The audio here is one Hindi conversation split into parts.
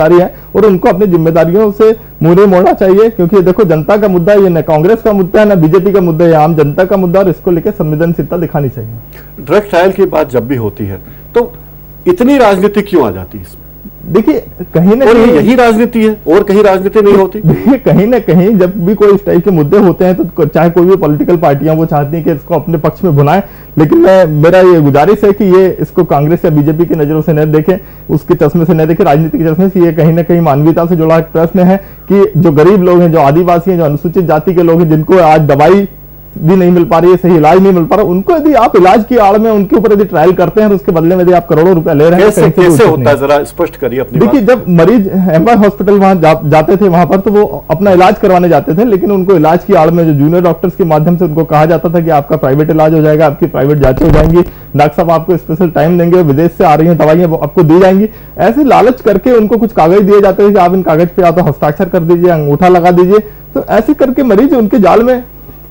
जिम्मेदारी है और उनको अपनी जिम्मेदारियों से मुंह नहीं मोड़ना चाहिए, क्योंकि देखो जनता का मुद्दा ये न कांग्रेस का मुद्दा है न बीजेपी का मुद्दा है, आम जनता का मुद्दा, और इसको लेकर संवेदनशीलता दिखानी चाहिए। ड्रग ट्रायल की बात जब भी होती है तो इतनी राजनीति क्यों आ जाती है इसमें? देखिए कहीं ना कहीं यही राजनीति है और कहीं राजनीति नहीं होती। देखिए कहीं ना कहीं जब भी कोई इस टाइप के मुद्दे होते हैं तो चाहे कोई भी पॉलिटिकल पार्टियां वो चाहती हैं कि इसको अपने पक्ष में भुनाएं, लेकिन मेरा ये गुजारिश है कि ये इसको कांग्रेस या बीजेपी की नजरों से न देखें, उसके चश्मे से न देखें, राजनीति के चश्मे से। ये कहीं ना कहीं मानवीयता से जुड़ा एक प्रश्न है कि जो गरीब लोग हैं, जो आदिवासी हैं, जो अनुसूचित जाति के लोग हैं, जिनको आज दवाई भी नहीं मिल पा रही है, सही इलाज नहीं मिल पा रहा, उनको यदि आप इलाज की आड़ में उनके ऊपर यदि ट्रायल करते हैं और उसके बदले में यदि आप करोड़ों रुपए ले रहे हैं, कैसे होता है जरा स्पष्ट करिए अपनी देखिए जब मरीज एम्पायर हॉस्पिटल वहां जाते थे, वहां पर तो वो अपना इलाज करवाने जाते थे, लेकिन उनको इलाज की आड़ में जो जूनियर डॉक्टर्स के माध्यम से उनको कहा जाता था कि आपका प्राइवेट इलाज हो जाएगा, आपकी प्राइवेट जांचें हो जाएंगी, डॉक्टर साहब आपको स्पेशल टाइम देंगे, विदेश से आ रही हैं दवाइयां आपको दी जाएंगी, ऐसे लालच करके उनको कुछ कागज दिए जाते थे कि आप इन कागज पे या तो हस्ताक्षर कर दीजिए, अंगूठा लगा दीजिए। तो ऐसे करके मरीज उनके जाल में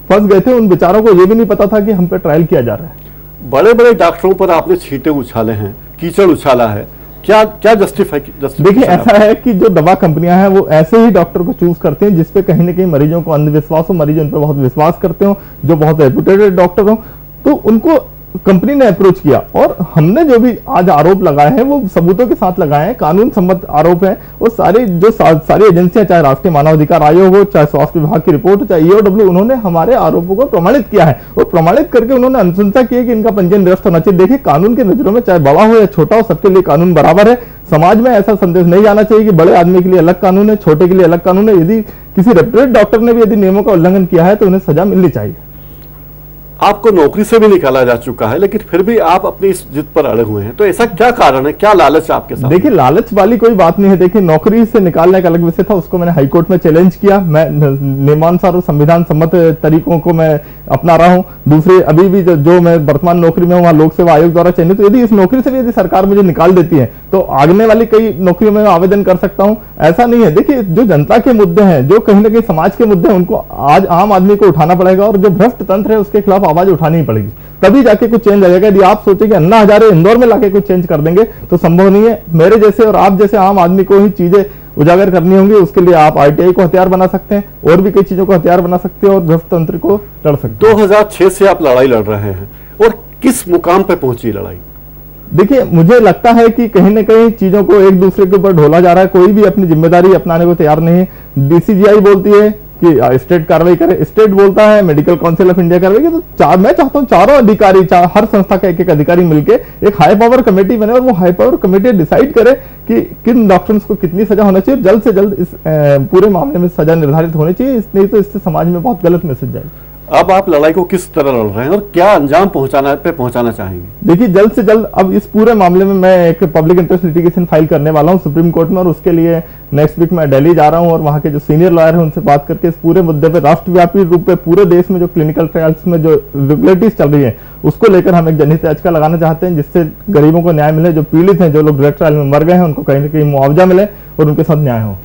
फंस गए थे। उन बेचारों को ये भी नहीं पता था कि हम पे ट्रायल किया जा रहा है। बड़े बड़े डॉक्टरों पर आपने छींटे उछाले हैं, कीचड़ उछाला है, क्या क्या जस्टिफाई? देखिए ऐसा है कि जो दवा कंपनियां हैं वो ऐसे ही डॉक्टर को चूज करते हैं जिसपे कहीं ना कहीं मरीजों को अंधविश्वास हो, मरीज उन पर बहुत विश्वास करते हो, जो बहुत रेपुटेटेड डॉक्टर हो, तो उनको कंपनी ने अप्रोच किया। और हमने जो भी आज आरोप लगाए हैं वो सबूतों के साथ लगाए हैं, कानून सम्मत आरोप हैं। वो सारी एजेंसियां, चाहे राष्ट्रीय मानवाधिकार आयोग हो, चाहे स्वास्थ्य विभाग की रिपोर्ट हो, चाहे ईओडब्ल्यू, उन्होंने हमारे आरोपों को प्रमाणित किया है और प्रमाणित करके उन्होंने अनुशंसा की है कि इनका पंजीयन निरस्त होना चाहिए। देखिए कानून की नजरों में चाहे बड़ा हो या छोटा हो, सबके लिए कानून बराबर है। समाज में ऐसा संदेश नहीं जाना चाहिए कि बड़े आदमी के लिए अलग कानून है, छोटे के लिए अलग कानून है। यदि किसी रेपुटेड डॉक्टर ने भी यदि नियमों का उल्लंघन किया है तो उन्हें सजा मिलनी चाहिए। आपको नौकरी से भी निकाला जा चुका है, लेकिन फिर भी आप अपनी इस जिद पर अड़े हुए हैं, तो ऐसा क्या कारण है, क्या लालच आपके साथ? देखिए लालच वाली कोई बात नहीं है। देखिए नौकरी से निकालने का अलग विषय था, उसको मैंने हाईकोर्ट में चैलेंज किया। मैं नियमानुसार और संविधान सम्मत तरीकों को मैं अपना रहा हूं। दूसरे अभी भी जो मैं वर्तमान नौकरी में हूं वहां लोक सेवा आयोग द्वारा चयनित, तो यदि इस नौकरी से भी यदि सरकार मुझे निकाल देती है तो आगने वाली कई नौकरियों में आवेदन कर सकता हूं। ऐसा नहीं है। देखिए जो जनता के मुद्दे हैं, जो कहीं ना कहीं समाज के मुद्दे हैं, उनको आज आम आदमी को उठाना पड़ेगा और जो भ्रष्ट तंत्र है उसके खिलाफ आवाज उठानी पड़ेगी, तभी जाके कुछ चेंज आ जाएगा। यदि आप सोचे कि अन्ना हजारे इंदौर में लाके कुछ चेंज कर देंगे तो संभव नहीं है। मेरे जैसे और आप जैसे आम आदमी को ही चीजें उजागर करनी होंगी। उसके लिए आप आरटीआई को हथियार बना सकते हैं और भी कई चीजों को हथियार बना सकते हैं और भ्रष्ट तंत्र को लड़ सकते हैं। 2006 से आप लड़ाई लड़ रहे हैं और किस मुकाम पे पहुंची लड़ाई? देखिए मुझे लगता है कि कहीं ना कहीं चीजों को एक दूसरे के ऊपर ढोला जा रहा है, कोई भी अपनी जिम्मेदारी अपनाने को तैयार नहीं है। डीसीजीआई बोलती है कि स्टेट कार्रवाई करे, स्टेट बोलता है मेडिकल काउंसिल ऑफ इंडिया कार्रवाई करे। तो मैं चाहता हूं चारों अधिकारी, हर संस्था का एक एक अधिकारी मिलके एक हाई पावर कमेटी बने और वो हाई पावर कमेटी डिसाइड करे कि किन डॉक्टर्स को कितनी सजा होना चाहिए। जल्द से जल्द इस पूरे मामले में सजा निर्धारित होनी चाहिए, नहीं तो इससे समाज में बहुत गलत मैसेज जाएगा। अब आप लड़ाई को किस तरह लड़ रहे हैं और क्या अंजाम पहुंचाना चाहेंगे? देखिए जल्द से जल्द अब इस पूरे मामले में मैं एक पब्लिक इंटरेस्ट लिटिगेशन फाइल करने वाला हूं सुप्रीम कोर्ट में, और उसके लिए नेक्स्ट वीक मैं दिल्ली जा रहा हूं और वहां के जो सीनियर लॉयर हैं उनसे बात करके इस पूरे मुद्दे पे राष्ट्रव्यापी रूप में पूरे देश में जो क्लिनिकल ट्रायल्स में जो रेगुलेटरीज चल रही है उसको लेकर हम एक जनहित याचिका लगाना चाहते हैं, जिससे गरीबों को न्याय मिले, जो पीड़ित हैं, जो लोग ड्रग ट्रायल में मर गए हैं, उनको कहीं ना कहीं मुआवजा मिले और उनके साथ न्याय हो।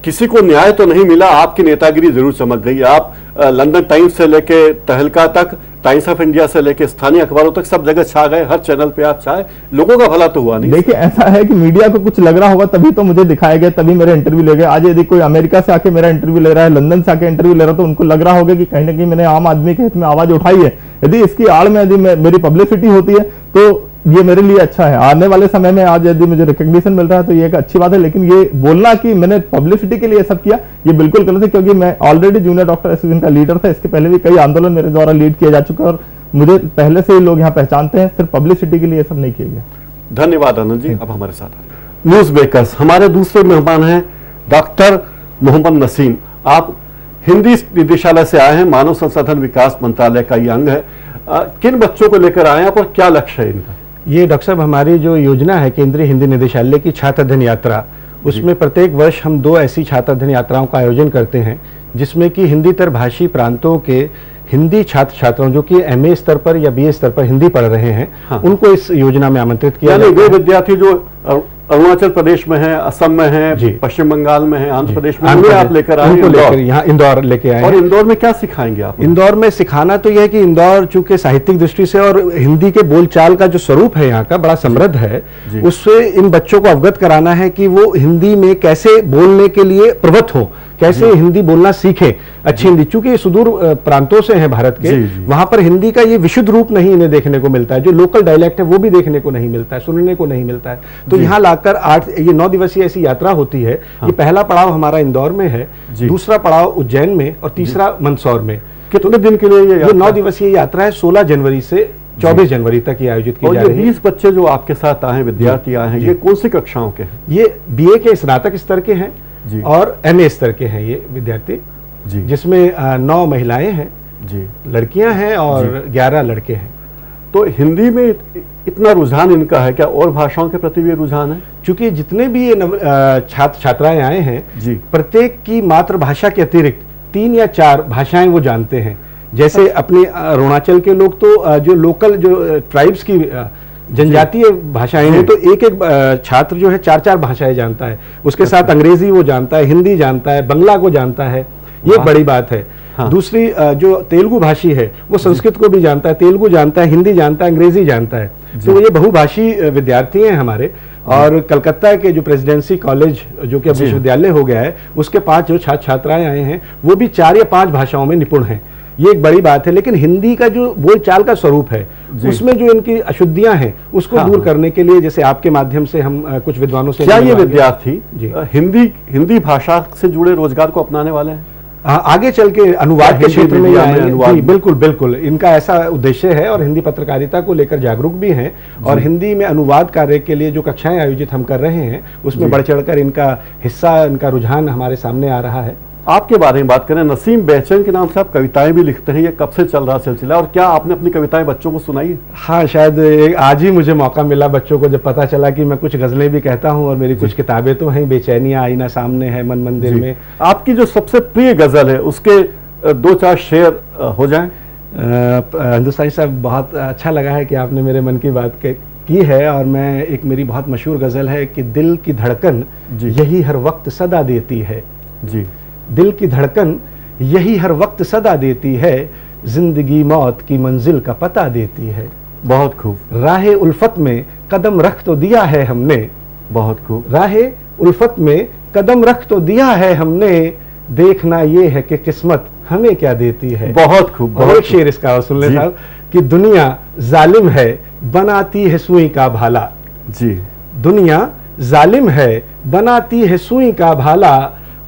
किसी को न्याय तो नहीं मिला, आपकी नेतागिरी जरूर चमक गई। आप लंदन टाइम्स से लेके तहलका तक, टाइम्स ऑफ इंडिया से लेके स्थानीय अखबारों तक सब जगह छा गए, हर चैनल पे आप छाए। लोगों का भला तो हुआ नहीं। देखिए ऐसा है कि मीडिया को कुछ लग रहा होगा तभी तो मुझे दिखाया गया, तभी मेरे इंटरव्यू ले गए। आज यदि कोई अमेरिका से आके मेरा इंटरव्यू ले रहा है, लंदन से आके इंटरव्यू ले रहा है, तो उनको लग रहा होगा कि कहीं ना कहीं मैंने आम आदमी के हित में आवाज उठाई है। यदि इसकी आड़ में यदि मेरी पब्लिसिटी होती है तो ये मेरे लिए अच्छा है। आने वाले समय में आज यदि मुझे रिकग्निशन मिल रहा है तो ये एक अच्छी बात है, लेकिन ये बोलना कि मैंने पब्लिसिटी के लिए सब किया ये बिल्कुल गलत है, क्योंकि मैं ऑलरेडी जूनियर डॉक्टर एसोसिएशन का लीडर था। इसके पहले भी कई आंदोलन मेरे द्वारा लीड किए जा चुके हैं और मुझे पहले से ही लोग यहाँ पहचानते हैं। सिर्फ पब्लिसिटी के लिए सब नहीं किया गया। धन्यवाद आनंद जी। अब हमारे साथ न्यूज मेकर्स हमारे दूसरे मेहमान हैं डॉक्टर मोहम्मद नसीम। आप हिंदी निदेशालय से आए हैं, मानव संसाधन विकास मंत्रालय का ये अंग है। किन बच्चों को लेकर आए हैं और क्या लक्ष्य है इनका? ये डॉक्टर साहब हमारी जो योजना है केंद्रीय हिंदी निदेशालय की छात्र अध्ययन यात्रा, उसमें प्रत्येक वर्ष हम 2 ऐसी छात्र अध्ययन यात्राओं का आयोजन करते हैं, जिसमें कि हिंदीतर भाषी प्रांतों के हिंदी छात्र छात्राओं जो कि MA स्तर पर या BA स्तर पर हिंदी पढ़ रहे हैं, हाँ। उनको इस योजना में आमंत्रित किया। वे विद्यार्थी जो अरुणाचल प्रदेश में है, असम में जी। है, पश्चिम बंगाल में है, आंध्र प्रदेश में आंध्र आप लेकर आए उनको इंदौर। लेकर यहाँ इंदौर लेके आए और हैं। इंदौर में क्या सिखाएंगे आप? इंदौर में सिखाना तो यह है कि इंदौर चूंकि साहित्यिक दृष्टि से और हिंदी के बोलचाल का जो स्वरूप है यहाँ का बड़ा समृद्ध है, जी। उससे इन बच्चों को अवगत कराना है कि वो हिंदी में कैसे बोलने के लिए प्रवृत्त हो, कैसे हिंदी बोलना सीखें, अच्छी हिंदी। चूंकि ये सुदूर प्रांतों से हैं भारत के, जी, जी। वहां पर हिंदी का ये विशुद्ध रूप नहीं इन्हें देखने को मिलता है, जो लोकल डायलेक्ट है वो भी देखने को नहीं मिलता है, सुनने को नहीं मिलता है। तो यहाँ लाकर ये 9 दिवसीय ऐसी यात्रा होती है। ये पहला पड़ाव हमारा इंदौर में है, जी। दूसरा पड़ाव उज्जैन में और तीसरा मंदसौर में। कितने दिन के लिए ये ये यात्रा? 9 दिवसीय यात्रा है, 16 जनवरी से 24 जनवरी तक ये आयोजित की और जा ये रही है। 20 बच्चे जो आपके साथ आए हैं, विद्यार्थी आए हैं, जी। ये कौन सी कक्षाओं के हैं? ये बीए के स्नातक स्तर के हैं जी। और एमए स्तर के हैं ये विद्यार्थी, जी जिसमें 9 महिलाएं हैं, जी। लड़कियां हैं और 11 लड़के हैं। तो हिंदी में इतना रुझान इनका है, क्या और भाषाओं के प्रति भी रुझान है? चूंकि जितने भी ये छात्र छात्राएं आए हैं, जी। प्रत्येक की मातृभाषा के अतिरिक्त 3 या 4 भाषाएं वो जानते हैं। जैसे अपने अरुणाचल के लोग तो जो लोकल जो ट्राइब्स की जनजातीय भाषाएं हैं, तो एक एक छात्र जो है 4-4 भाषाएं जानता है। उसके साथ अंग्रेजी वो जानता है, हिंदी जानता है, बंगला को जानता है। ये एक बड़ी बात है। हाँ। दूसरी जो तेलुगु भाषी है वो संस्कृत को भी जानता है, तेलुगु जानता है, हिंदी जानता है, अंग्रेजी जानता है। तो ये बहुभाषी विद्यार्थी हैं हमारे। और कलकत्ता के जो प्रेसिडेंसी कॉलेज जो कि अब विश्वविद्यालय हो गया है, उसके 5 जो छात्र छात्राएं आए हैं वो भी 4 या 5 भाषाओं में निपुण हैं। ये एक बड़ी बात है। लेकिन हिंदी का जो बोलचाल का स्वरूप है, उसमें जो इनकी अशुद्धियां हैं उसको दूर करने के लिए, जैसे आपके माध्यम से हम कुछ विद्वानों से, क्या ये विद्यार्थी जी। हिंदी भाषा से जुड़े रोजगार को अपनाने वाले हैं? आगे चल के अनुवाद के हिंदी क्षेत्र में मीडिया में आएंगे। अनुवाद? जी, बिल्कुल बिल्कुल, इनका ऐसा उद्देश्य है और हिंदी पत्रकारिता को लेकर जागरूक भी हैं। और हिंदी में अनुवाद कार्य के लिए जो कक्षाएं आयोजित हम कर रहे हैं, उसमें बढ़ चढ़कर इनका हिस्सा, इनका रुझान हमारे सामने आ रहा है। आपके बारे में बात करें, नसीम बेचैन के नाम से आप कविताएं भी लिखते हैं, ये कब से चल रहा सिलसिला, और क्या आपने अपनी कविताएं बच्चों को सुनाई है? हाँ, शायद आज ही मुझे मौका मिला बच्चों को, जब पता चला कि मैं कुछ गजलें भी कहता हूँ और मेरी कुछ किताबें तो हैं, बेचैनियाँ आईना सामने है, मन मंदिर में। आपकी जो सबसे प्रिय गजल है उसके 2-4 शेर हो जाएं। हिंदुस्तानी साहब, बहुत अच्छा लगा है कि आपने मेरे मन की बात की है। और मैं एक मेरी बहुत मशहूर गजल है कि दिल की धड़कन यही हर वक्त सदा देती है। जी। दिल की धड़कन यही हर वक्त सदा देती है, जिंदगी मौत की मंजिल का पता देती है। बहुत खूब। राहे उल्फत में कदम रख तो दिया है हमने, बहुत खूब। राहे उल्फत में कदम रख तो दिया है हमने, देखना ये है कि किस्मत हमें क्या देती है। बहुत खूब। और एक शेर इसका और सुन ले साहब कि दुनिया जालिम है बनाती है सुई का भाला। जी। दुनिया जालिम है बनाती है सुई का भाला,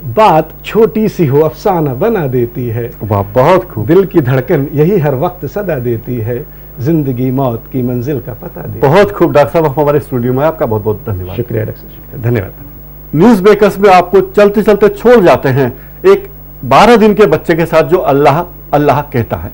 बात छोटी सी हो अफसाना बना देती है। वाह, बहुत खूब। दिल की धड़कन यही हर वक्त सदा देती है, जिंदगी मौत की मंजिल का पता देती है। बहुत खूब डॉक्टर साहब, आप हमारे स्टूडियो में, आपका बहुत बहुत धन्यवाद। शुक्रिया डॉक्टर साहब, शुक्रिया, धन्यवाद। न्यूज बेकर्स में आपको चलते चलते छोड़ जाते हैं एक 12 दिन के बच्चे के साथ जो अल्लाह अल्लाह कहता है।